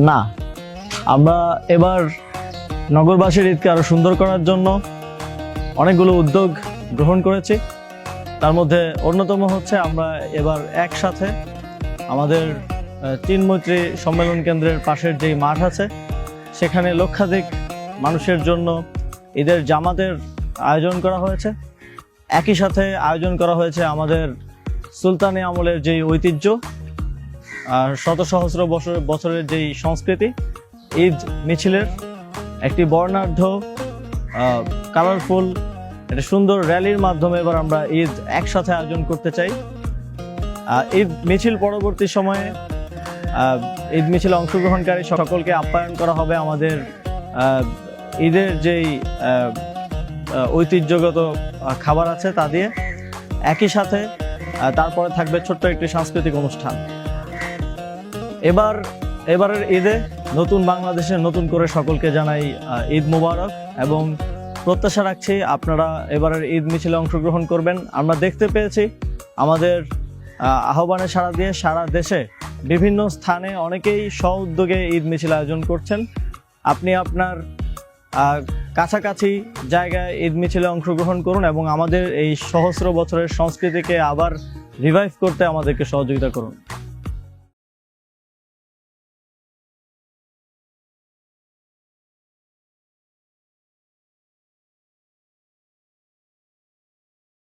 না, আমরা এবার নগরবাসীর ঈদকে আরো সুন্দর করার জন্য অনেকগুলো উদ্যোগ গ্রহণ করেছি। তার মধ্যে অন্যতম হচ্ছে আমরা এবার একসাথে আমাদের তিনমৈত্রী সম্মেলন কেন্দ্রের পাশের যেই মাঠ আছে সেখানে লক্ষাধিক মানুষের জন্য ঈদের জামাতের আয়োজন করা হয়েছে। একই সাথে আয়োজন করা হয়েছে আমাদের সুলতানি আমলের যেই ঐতিহ্য আর শত সহস্র বছরের যেই সংস্কৃতি, ঈদ মিছিলের একটি বর্ণাঢ্য কালারফুল একটা সুন্দর র্যালির মাধ্যমে এবার আমরা ঈদ একসাথে আয়োজন করতে চাই। ঈদ মিছিল পরবর্তী সময়ে ঈদ মিছিলে অংশগ্রহণকারী সকলকে আপ্যায়ন করা হবে আমাদের ঈদের যেই ঐতিহ্যগত খাবার আছে তা দিয়ে। একই সাথে তারপরে থাকবে ছোট্ট একটি সাংস্কৃতিক অনুষ্ঠান। এবারের ঈদে নতুন বাংলাদেশে নতুন করে সকলকে জানাই ঈদ মোবারক এবং প্রত্যাশা রাখছি আপনারা এবারের ঈদ মিছিলে অংশগ্রহণ করবেন। আমরা দেখতে পেয়েছি আমাদের আহ্বানে সাড়া দিয়ে সারা দেশে বিভিন্ন স্থানে অনেকেই স্ব-উদ্যোগে ঈদ মিছিল আয়োজন করছেন। আপনি আপনার কাছাকাছি জায়গায় ঈদ মিছিলে অংশগ্রহণ করুন এবং আমাদের এই সহস্র বছরের সংস্কৃতিকে আবার রিভাইভ করতে আমাদেরকে সহযোগিতা করুন।